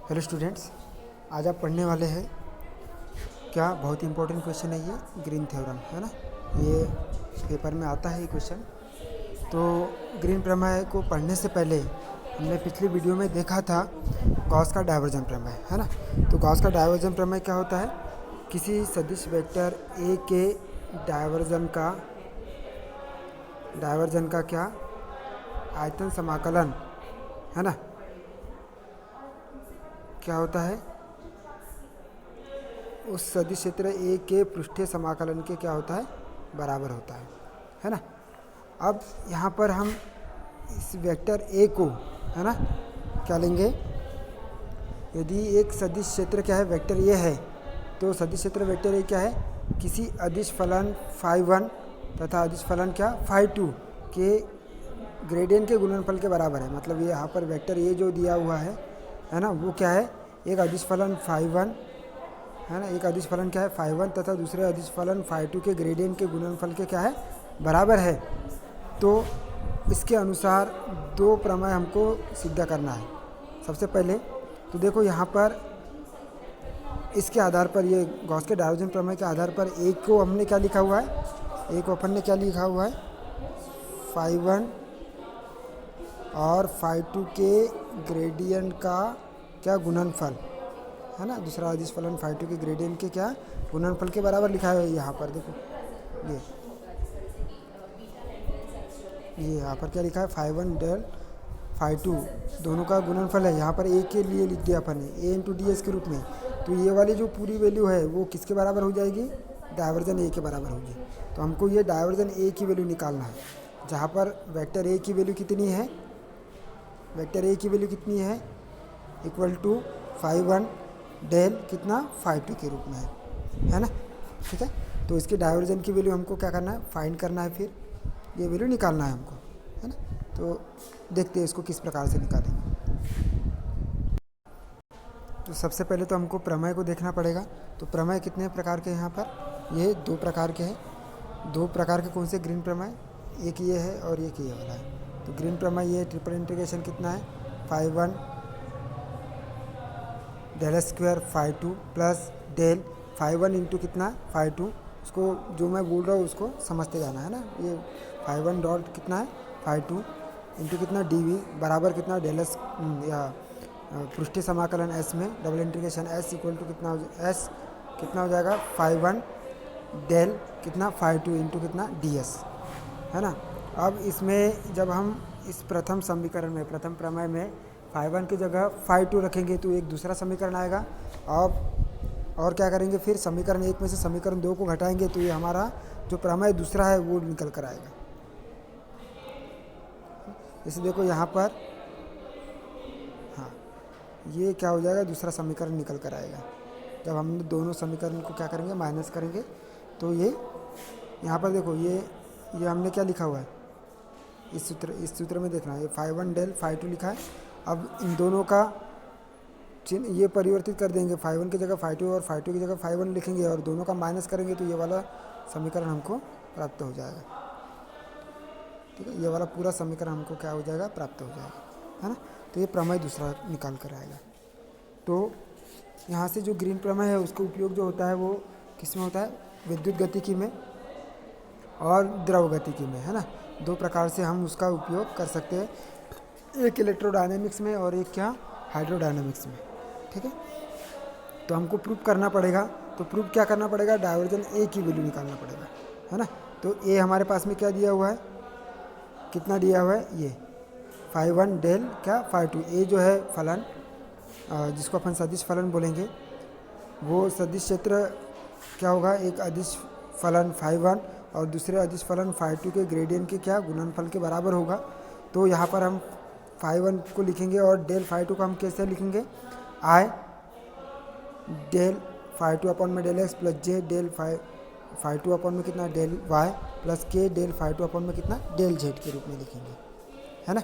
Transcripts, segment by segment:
Hello students, आज आप पढ़ने वाले हैं क्या बहुत इंपॉर्टेंट क्वेश्चन है ये ग्रीन थ्योरम, है ना। ये पेपर में आता है ये क्वेश्चन। तो ग्रीन प्रमेय को पढ़ने से पहले हमने पिछली वीडियो में देखा था गॉस का डाइवर्जन प्रमेय, है ना। तो गॉस का डाइवर्जन प्रमेय क्या होता है? किसी सदिश वेक्टर ए के डाइवर्जन का क्या आयतन समाकलन, है ना, क्या होता है? उस सदिश क्षेत्र ए के पृष्ठीय समाकलन के क्या होता है? बराबर होता है ना। अब यहाँ पर हम इस वेक्टर ए को, है ना, क्या लेंगे? यदि एक सदिश क्षेत्र क्या है, वेक्टर ए है, तो सदिश क्षेत्र वेक्टर ए क्या है? किसी अदिश फलन φ1 तथा अदिश फलन क्या φ2 के ग्रेडियंट के गुणनफल के बराबर है। मतलब ये यहाँ पर वेक्टर ए जो दिया हुआ है ना, वो क्या है? एक अदिश फलन φ1, है ना, एक अदिश फलन क्या है φ1 तथा दूसरे अदिश फलन φ2 के ग्रेडियंट के गुणनफल के क्या है? बराबर है। तो इसके अनुसार दो प्रमेय हमको सिद्ध करना है। सबसे पहले तो देखो यहाँ पर इसके आधार पर, ये गॉस के डाइवर्जन प्रमेय के आधार पर ए को हमने क्या लिखा हुआ है? ए को अपन ने क्या लिखा हुआ है? φ1 और φ2 के ग्रेडियंट का क्या गुणनफल, है ना। दूसरा अदिश फलन φ2 के ग्रेडियंट के क्या गुणनफल के बराबर लिखा है। यहाँ पर देखो, ये यहाँ पर क्या लिखा है? φ1 डेल φ2 दोनों का गुणनफल है। यहाँ पर ए के लिए लिख दिया अपन ने a इंटू डी एस के रूप में। तो ये वाली जो पूरी वैल्यू है वो किसके बराबर हो जाएगी? डाइवर्जन ए के बराबर होगी। तो हमको ये डाइवर्जन ए की वैल्यू निकालना है, जहाँ पर वेक्टर ए की वैल्यू कितनी है? वेक्टर ए की वैल्यू कितनी है? इक्वल टू φ1 डेल कितना φ2 के रूप में है ना। ठीक है, तो इसके डाइवर्जन की वैल्यू हमको क्या करना है? फाइंड करना है, फिर ये वैल्यू निकालना है हमको, है ना। तो देखते हैं इसको किस प्रकार से निकालेंगे। तो सबसे पहले तो हमको प्रमेय को देखना पड़ेगा। तो प्रमेय कितने प्रकार के हैं यहाँ पर? ये दो प्रकार के हैं। दो प्रकार के कौन से ग्रीन प्रमेय? एक ये है और एक ये वाला है। तो ग्रीन प्रमेय ये ट्रिपल इंटीग्रेशन कितना है? φ1 del square φ2 plus del φ1 into कितना φ2। उसको जो मैं बोल रहा हूँ उसको समझते जाना, है ना। ये φ1 डॉट कितना है? φ2 इंटू कितना dv बराबर कितना डेल एस, या पृष्ठीय समाकलन s में double integration s equal to कितना कितना हो जाएगा? φ1 डेल कितना φ2 इंटू कितना ds, है ना। अब इसमें जब हम इस प्रथम समीकरण में, प्रथम प्रमेय में φ1 की जगह φ2 रखेंगे तो एक दूसरा समीकरण आएगा। और क्या करेंगे? फिर समीकरण 1 में से समीकरण 2 को घटाएंगे तो ये हमारा जो प्रमेय दूसरा है वो निकल कर आएगा। जैसे देखो यहाँ पर, हाँ, ये क्या हो जाएगा? दूसरा समीकरण निकल कर आएगा। जब हम दोनों समीकरण को क्या करेंगे? माइनस करेंगे। तो ये यहाँ पर देखो, ये हमने क्या लिखा हुआ है? इस सूत्र में देखना, ये φ1 डेल φ2 लिखा है। अब इन दोनों का चिन्ह ये परिवर्तित कर देंगे, φ1 की जगह φ2 और φ2 की जगह φ1 लिखेंगे और दोनों का माइनस करेंगे तो ये वाला समीकरण हमको प्राप्त हो जाएगा। ठीक है, ये वाला पूरा समीकरण हमको क्या हो जाएगा? प्राप्त हो जाएगा, है ना। तो ये प्रमेय दूसरा निकाल कर आएगा। तो यहाँ से जो ग्रीन प्रमेय है उसका उपयोग जो होता है वो किस में होता है? विद्युत गतिकी में और द्रव गतिकी में, है ना। दो प्रकार से हम उसका उपयोग कर सकते हैं, एक इलेक्ट्रोडायनेमिक्स में और एक क्या हाइड्रोडायनेमिक्स में। ठीक है, तो हमको प्रूफ करना पड़ेगा। तो प्रूफ क्या करना पड़ेगा? डाइवर्जन ए की वैल्यू निकालना पड़ेगा, है ना। तो ए हमारे पास में क्या दिया हुआ है? कितना दिया हुआ है? ये φ1 डेल क्या φ2। ए जो है फलन, जिसको अपन सदिश फलन बोलेंगे, वो सदिश क्षेत्र क्या होगा? एक अदिश फलन φ1 और दूसरे अदिश फलन φ2 के ग्रेडियंट के क्या गुणनफल के बराबर होगा। तो यहाँ पर हम φ1 को लिखेंगे और डेल φ2 को हम कैसे लिखेंगे? आई डेल φ2 अपॉन में डेल एक्स प्लस जे डेल φ2 अपॉन में कितना डेल वाई प्लस के डेल φ2 अपॉन में कितना डेल जेड के रूप में लिखेंगे, है ना।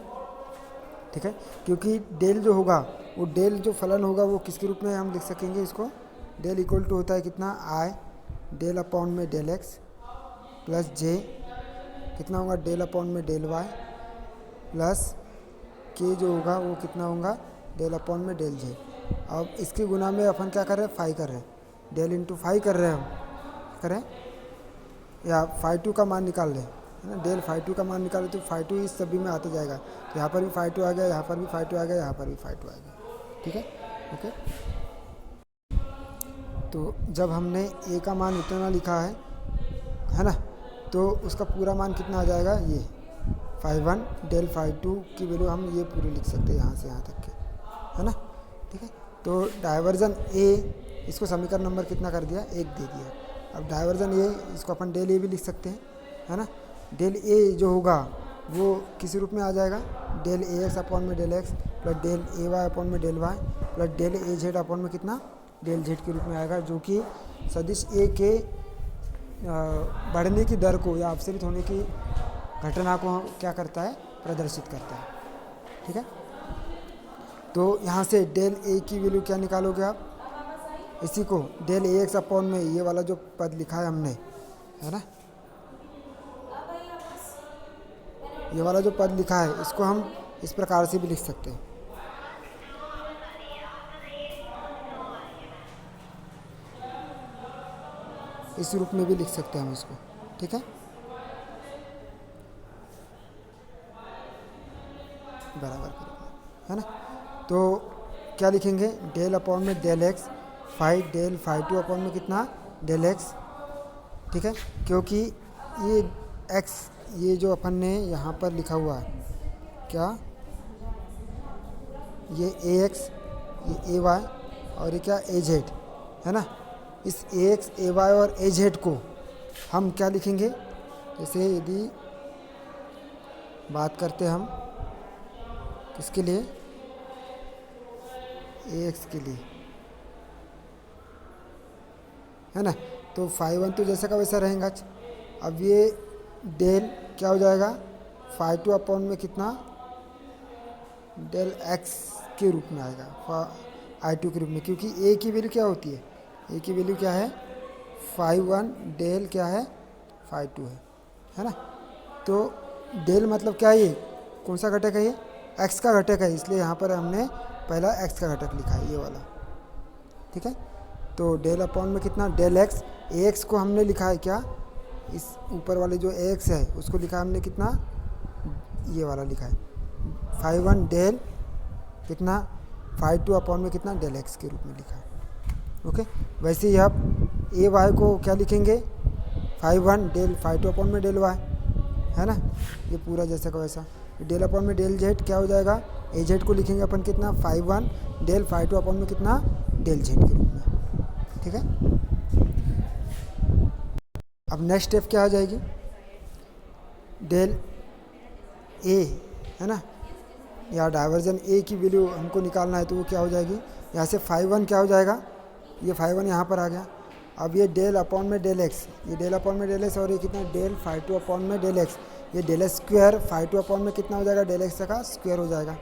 ठीक है, क्योंकि डेल जो होगा वो डेल जो फलन होगा वो किसके रूप में हम लिख सकेंगे? इसको डेल इक्वल टू होता है कितना? आई डेल अपॉन में डेल एक्स प्लस जे कितना होगा? डेल अपॉन में डेल वाई प्लस के जो होगा वो कितना होगा? डेल अपॉन में डेल जेड। अब इसके गुना में अपन क्या कर रहे हैं, फाई कर रहे हैं, डेल इंटू फाई कर रहे हैं हम, करें या फाई टू का मान निकाल लें, है ना। डेल फाई टू का मान निकाले तो फाई टू इस सभी में आते जाएगा, तो यहाँ पर भी फाई टू आ गया, यहाँ पर भी फाई टू आ गया, यहाँ पर भी फाई टू आ गया, ठीक है। ओके, तो जब हमने ए का मान इतना लिखा है ना, तो उसका पूरा मान कितना आ जाएगा, ये phi one del phi two की वैल्यू हम ये पूरी लिख सकते हैं यहाँ से यहाँ तक के, है ना, ठीक है। तो डाइवर्जन ए, इसको समीकरण नंबर कितना कर दिया, 1 दे दिया। अब डाइवर्जन ए, इसको अपन डेल ए भी लिख सकते हैं, है ना। डेल ए जो होगा वो किसी रूप में आ जाएगा, डेल ए एक्स अपॉन में del x plus del A Y upon में del Y plus del A Z upon में कितना, डेल जेड के रूप में आएगा, जो कि सदिश ए के बढ़ने की दर को या अपसरित होने की घटना को क्या करता है, प्रदर्शित करता है, ठीक है। तो यहाँ से डेल ए की वैल्यू क्या निकालोगे आप, इसी को डेल ए एक्स अपॉन में ये वाला जो पद लिखा है हमने, है ना, ये वाला जो पद लिखा है इसको हम इस प्रकार से भी लिख सकते हैं, इस रूप में भी लिख सकते हैं हम इसको, ठीक है, बराबर के रूप में, है ना। तो क्या लिखेंगे, डेल अपॉन में del X phi del phi two upon में कितना, डेल एक्स, ठीक है, क्योंकि ये एक्स, ये जो अपन ने यहाँ पर लिखा हुआ है क्या, ये ए एक्स, ये ए वाई और ये क्या, ए जेड, है ना। इस ए एक्स ए वाई और ए जेड को हम क्या लिखेंगे, जैसे यदि बात करते हम किसके लिए, ए एक्स के लिए, है ना, तो फाई वन तो जैसा का वैसा रहेगा। अब ये डेल क्या हो जाएगा, फाई टू अपॉन में कितना, डेल एक्स के रूप में आएगा, आई टू के रूप में, क्योंकि ए की वैल्यू क्या होती है, ए की वैल्यू क्या है, फाई वन डेल क्या है, फाई टू है ना। तो डेल मतलब क्या है, ये कौन सा घटक है, ये एक्स का घटक है, इसलिए यहाँ पर हमने पहला एक्स का घटक लिखा है, ये वाला, ठीक है। तो डेल अपॉन में कितना, डेल एक्स, ए एक्स को हमने लिखा है क्या, इस ऊपर वाले जो ए एक्स है उसको लिखा है हमने कितना, ये वाला लिखा है फाई वन डेल कितना, फाई टू अपॉन में कितना, डेल एक्स के रूप में लिखा है, ओके। वैसे ही आप ए वाई को क्या लिखेंगे, phi one del phi two upon में डेल वाई, है ना, ये पूरा जैसा का वैसा। डेल अपॉन में डेल जेड क्या हो जाएगा, ए जेड को लिखेंगे अपन कितना, phi one del phi two upon में कितना, डेल जेड के रूप में, ठीक है। अब नेक्स्ट स्टेप क्या आ जाएगी, डेल ए, है ना, या डाइवर्जन ए की वैल्यू हमको निकालना है, तो वो क्या हो जाएगी, यहाँ से फाई वन क्या हो जाएगा, ये फाई वन यहाँ पर आ गया। अब ये डेल अपॉन में डेल एक्स, ये डेल अपॉन में डेल एक्स, और ये कितना, डेल फाई टू अपॉन में डेल एक्स, ये del X square phi two upon में कितना हो जाएगा, डेल एक्स का स्क्वायर हो जाएगा,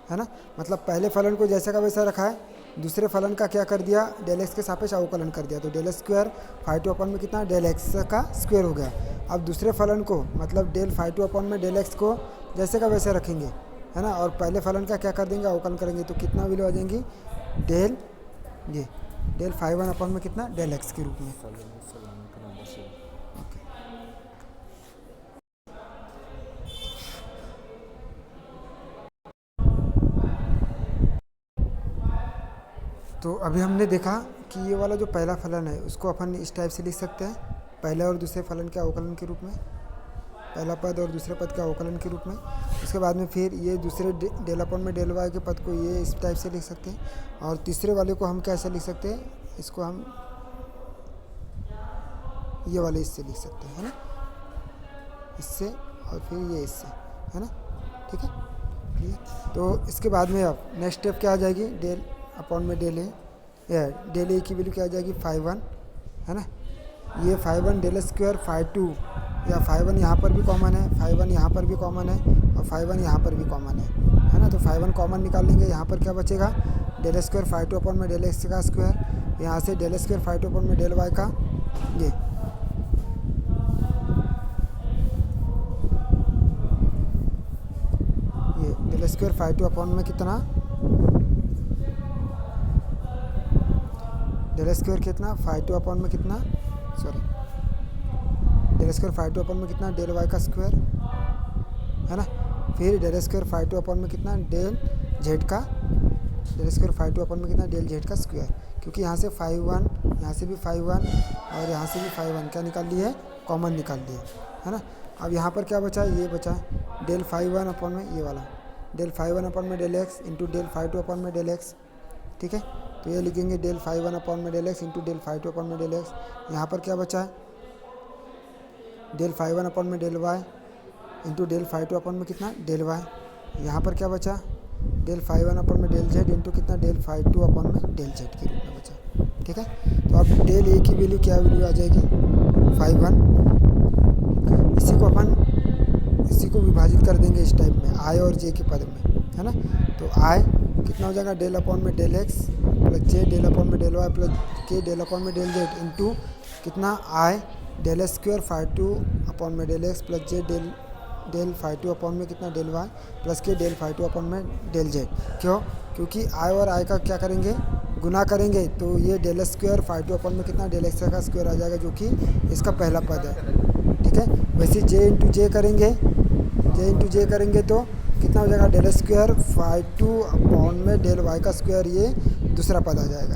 है ना। मतलब पहले फलन को जैसा का वैसा रखा है, दूसरे फलन का क्या कर दिया, डेल एक्स के सापेक्ष अवकलन कर दिया, तो del X square phi two upon में कितना, डेल एक्स का स्क्वायर हो गया। अब दूसरे फलन को मतलब डेल फाई टू अपॉन में डेल एक्स को जैसे का वैसे रखेंगे, है ना, और पहले फलन का क्या कर देंगे, अवकलन करेंगे, तो कितना वैल्यू आ जाएंगी, डेल, ये डेल फाई वन अपॉन में कितना, डेल एक्स के रूप में, ओके। तो अभी हमने देखा कि ये वाला जो पहला फलन है उसको अपन इस टाइप से लिख सकते हैं, पहले और दूसरे फलन के अवकलन के रूप में, पहला पद और दूसरे पद के अवकलन के रूप में। उसके बाद में फिर ये दूसरे डेल अपॉन में डेल वाई के पद को ये इस टाइप से लिख सकते हैं, और तीसरे वाले को हम कैसे लिख सकते हैं, इसको हम ये वाले इससे लिख सकते हैं, है ना, इससे, और फिर ये इससे, है ना, ठीक है, ठीक है। तो इसके बाद में अब नेक्स्ट स्टेप क्या आ जाएगी, डेल अपॉन में डेल ए, डेल ए की वैल्यू क्या आ जाएगी, फाई वन, है ना, ये phi one del square phi two, या फाई वन यहाँ पर भी कॉमन है, फाई वन यहाँ पर भी कॉमन है, और फाई वन यहाँ पर भी कॉमन है ना। तो फाई वन कॉमन निकाल लेंगे, यहाँ पर क्या बचेगा, del square phi two upon में डेल एक्स का स्क्वायर, यहाँ से del square phi two upon में डेल वाई का, ये del square phi two upon में कितना, डेल स्क्वायर कितना फाइव टू अपॉन में कितना, sorry, del square phi two upon में कितना डेल वाई का स्क्वायर है ना। फिर del square phi two upon में कितना डेल जेड का, del square phi two upon में कितना डेल जेड का स्क्वायर, क्योंकि यहाँ से 5 1, यहाँ से भी 5 1 और यहाँ से भी 5 1 क्या निकाल लिए, कॉमन निकाल लिए है ना। अब यहाँ पर क्या बचा, ये बचा डेल 5 1 अपॉन में ये वाला डेल 5 1 अपॉन में del x into del 5 2 upon में डेल एक्स, ठीक है। तो ये लिखेंगे डेल 5 1 अपॉन में del x into del 5 2 upon में डेल एक्स। यहाँ पर क्या बचा है, डेल 5 1 अपॉन में del y into del 5 2 upon में कितना डेल वाई। यहाँ पर क्या बचा, डेल 5 1 अपॉन में डेल जेड इंटू कितना डेल 5 2 अपॉन में डेल जेड के रूप में बचा, ठीक है। तो अब डेल ए की वैल्यू क्या वैल्यू आ जाएगी 5 1। इसी को विभाजित कर देंगे इस टाइप में आई और जे के पद में, है ना। तो आई कितना हो जाएगा डेल अपॉन में डेल एक्स प्लस जे डेल अपॉन में डेल वाई प्लस के डेल अपॉन में डेल जेड इंटू कितना आई डेल स्क्वायर 5 2 अपॉन में डेल एक्स प्लस जे डेल 5 2 अपॉन में कितना डेल वाई प्लस के डेल 5 2 अपॉन में डेल जेड। क्यों, क्योंकि आई और आई का क्या करेंगे, गुना करेंगे, तो ये डेल स्क्वायर 5 2 अपॉन में कितना डेल एक्स का स्क्वायर आ जाएगा, जो कि इसका पहला पद है, ठीक है। वैसे जे इंटू जे करेंगे तो कितना हो जाएगा डेल स्क्वायर 5 2 अपॉन में डेल वाई का स्क्वायर, ये दूसरा पद आ जाएगा,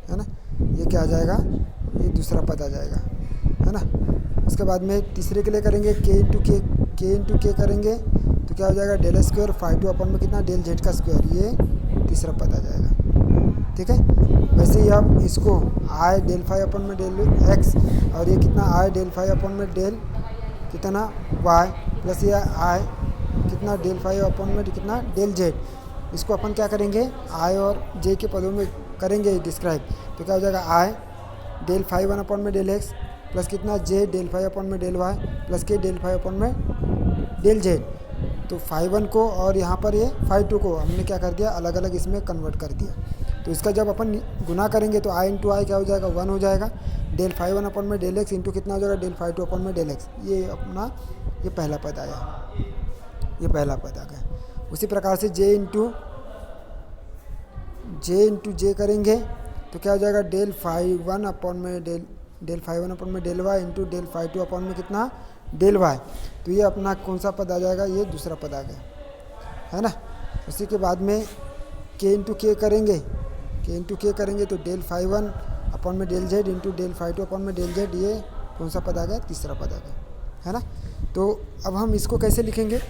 है ना। ये क्या आ जाएगा, ये दूसरा पद आ जाएगा, है ना। उसके बाद में तीसरे के लिए करेंगे के इंटू के करेंगे तो क्या हो जाएगा डेल स्क्वायर 5 2 अपॉन में कितना डेल जेड का स्क्वायर, ये तीसरा पद आ जाएगा, ठीक है। वैसे ही आप इसको आई डेल 5 अपॉन में डेल एक्स और ये कितना आई डेल 5 अपॉन में डेल कितना वाई प्लस ये आई कितना डेल 5 अपॉन में कितना डेल जेड, इसको अपन क्या करेंगे आई और जे के पदों में करेंगे डिस्क्राइब। तो क्या हो जाएगा आई डेल 5 1 अपॉन में डेल एक्स प्लस कितना जे डेल 5 अपॉन में डेल वाई प्लस के डेल 5 अपॉन में डेल जेड। तो 5 1 को और यहाँ पर ये 5 2 को हमने क्या कर दिया, अलग अलग इसमें कन्वर्ट कर दिया। तो इसका जब अपन गुना करेंगे तो आई इंटू आई क्या हो जाएगा 1 हो जाएगा, डेल 5 1 अपॉन में डेल एक्स इंटू कितना हो जाएगा डेल 5 2 अपॉन में डेल एक्स। ये अपना ये पहला पद आया, ये पहला पद आ गया। उसी प्रकार से जे इंटू जे करेंगे तो क्या हो जाएगा डेल 5 1 अपॉन में डेल 5 1 अपॉन में del y into del 5 2 upon में कितना डेल वाई। तो ये अपना कौन सा पद आ जाएगा, ये दूसरा पद आ गया, है ना। उसी के बाद में के इंटू के करेंगे तो डेल 5 1 अपॉन में del z into del 5 2 upon में डेल जेड, ये कौन सा पद आ गया, तीसरा पद आ गया, है ना। तो अब हम इसको कैसे लिखेंगे,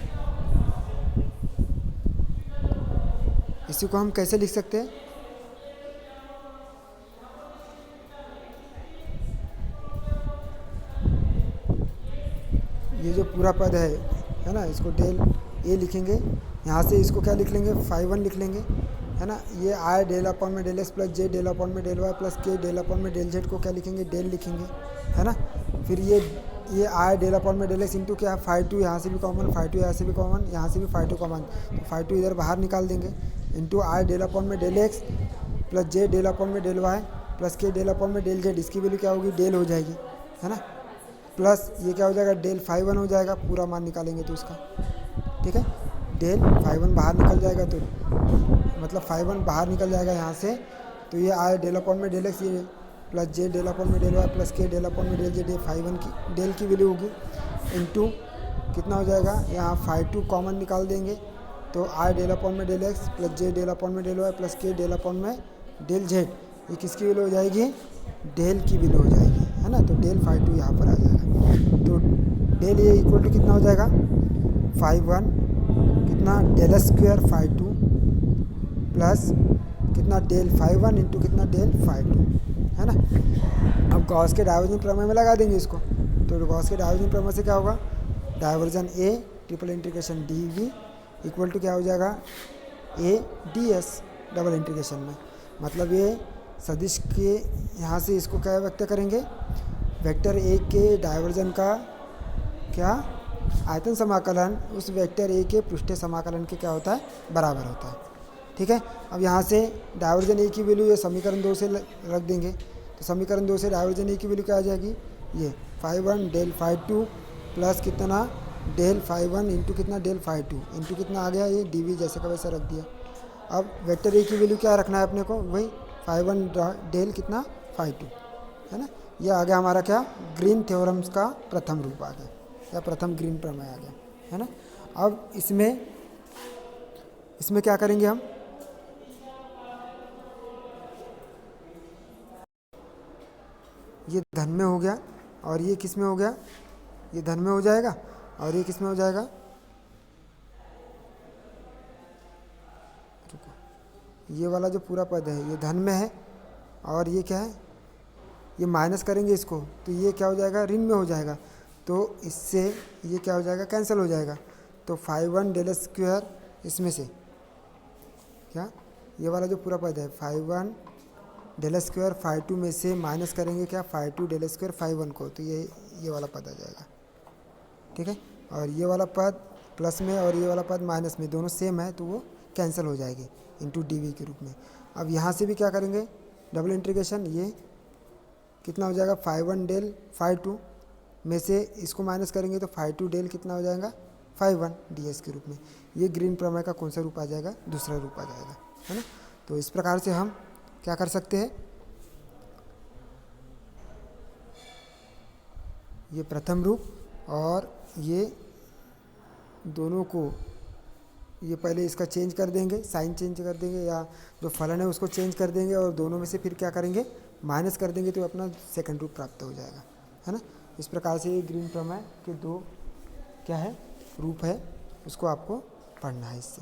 इसी को हम कैसे लिख सकते हैं, ये जो पूरा पद है ना, इसको डेल ए लिखेंगे, यहाँ से इसको क्या लिख लेंगे 5 1 लिख लेंगे, है ना। ये आई डेल अपॉन में डेल एक्स प्लस जे डेल अपॉन में डेल वाई प्लस के डेल अपॉन में डेल जेड को क्या लिखेंगे डेल लिखेंगे, है ना। फिर ये आई डेल अपॉन में डेल एक्स इंटू क्या 5 2 यहाँ से भी कॉमन 5 2 यहाँ से भी कॉमन यहाँ से भी 5 2 कॉमन, तो 5 2 इधर बाहर निकाल देंगे इंटू आई डेल अपॉन में डेल एक्स प्लस जे डेल अपॉन में डेल वाई प्लस के डेल अपॉन में डेल जेड, इसकी वैल्यू क्या होगी डेल हो जाएगी, है ना। प्लस ये क्या हो जाएगा डेल 5 1 हो जाएगा, पूरा मान निकालेंगे तो इसका, ठीक है। डेल 5 1 बाहर निकल जाएगा तो मतलब 5 1 बाहर निकल जाएगा यहाँ से, तो ये आए डेल अपॉन में डेल एक्स ये प्लस जे डेल अपॉन में डेल वाई प्लस के डेल अपॉन में डेल जेड, ये 5 1 की डेल की वैल्यू होगी इंटू कितना हो जाएगा, यहाँ 5 2 कॉमन निकाल देंगे तो आई डेल अपॉन में डेल एक्स प्लस जे डेल अपॉन में डेल वाई प्लस के डेल अपॉन में डेल जेड, ये किसकी वैल्यू हो जाएगी, डेल की वैल्यू हो जाएगी, है ना। तो डेल 5 2 यहाँ पर आ जाएगा, तो डेल ये इक्वल टू कितना हो जाएगा 5 1 कितना डेल स्क्वायर 5 2 प्लस कितना डेल 5 1 इंटू कितना डेल 5 2, है ना। अब गॉस के डाइवर्जन प्रमेय में लगा देंगे इसको, तो गॉस के डाइवर्जन प्रमेय से क्या होगा, divergence A triple integration D V equal to क्या हो जाएगा A D S double integration में। मतलब ये सदिश के यहाँ से इसको क्या व्यक्त करेंगे, वेक्टर ए के डाइवर्जन का क्या आयतन समाकलन उस वेक्टर ए के पृष्ठीय समाकलन के क्या होता है, बराबर होता है, ठीक है। अब यहाँ से डाइवर्जन ए की वैल्यू ये समीकरण 2 से रख देंगे, तो समीकरण 2 से डाइवर्जन ए की वैल्यू क्या आ जाएगी, ये 5 1 डेल 5 2 प्लस कितना डेल 5 1 इंटू कितना डेल 5 2 इंटू कितना आ गया, ये डी वी जैसे का वैसा रख दिया, अब वेक्टर ए की वैल्यू क्या रखना है अपने को, वही phi1 डेल कितना phi2, है ना। ये आ गया हमारा क्या, ग्रीन थ्योरम्स का प्रथम रूप आ गया, या प्रथम ग्रीन प्रमेय आ गया, है ना। अब इसमें क्या करेंगे हम, ये धन में हो गया और ये किस में हो गया, ये धन में हो जाएगा और ये किस में हो जाएगा, रुको, ये वाला जो पूरा पद है ये धन में है और ये क्या है, ये माइनस करेंगे इसको तो ये क्या हो जाएगा, ऋण में हो जाएगा। तो इससे ये क्या हो जाएगा, कैंसिल हो जाएगा। तो phi1 डेल स्क्वायर इसमें से क्या, ये वाला जो पूरा पद है phi1 डेल स्क्वायर phi2 में से माइनस करेंगे क्या, phi2 डेल स्क्वायर phi1 को, तो ये वाला पद आ जाएगा, ठीक है। और ये वाला पद प्लस में और ये वाला पद माइनस में, दोनों सेम है तो वो कैंसिल हो जाएगी इंटू डी के रूप में। अब यहाँ से भी क्या करेंगे, डबल इंटीग्रेशन, ये कितना हो जाएगा phi1 डेल phi2 में से इसको माइनस करेंगे तो phi2 डेल कितना हो जाएगा phi1 ds के रूप में। ये ग्रीन प्रमेय का कौन सा रूप आ जाएगा, दूसरा रूप आ जाएगा, है ना। तो इस प्रकार से हम क्या कर सकते हैं, ये प्रथम रूप और ये दोनों को, ये पहले इसका चेंज कर देंगे, साइन चेंज कर देंगे या जो फलन है उसको चेंज कर देंगे और दोनों में से फिर क्या करेंगे, माइनस कर देंगे तो अपना सेकंड रूप प्राप्त हो जाएगा, है ना। इस प्रकार से ये ग्रीन प्रमेय के दो क्या है, रूप है, उसको आपको पढ़ना है इससे।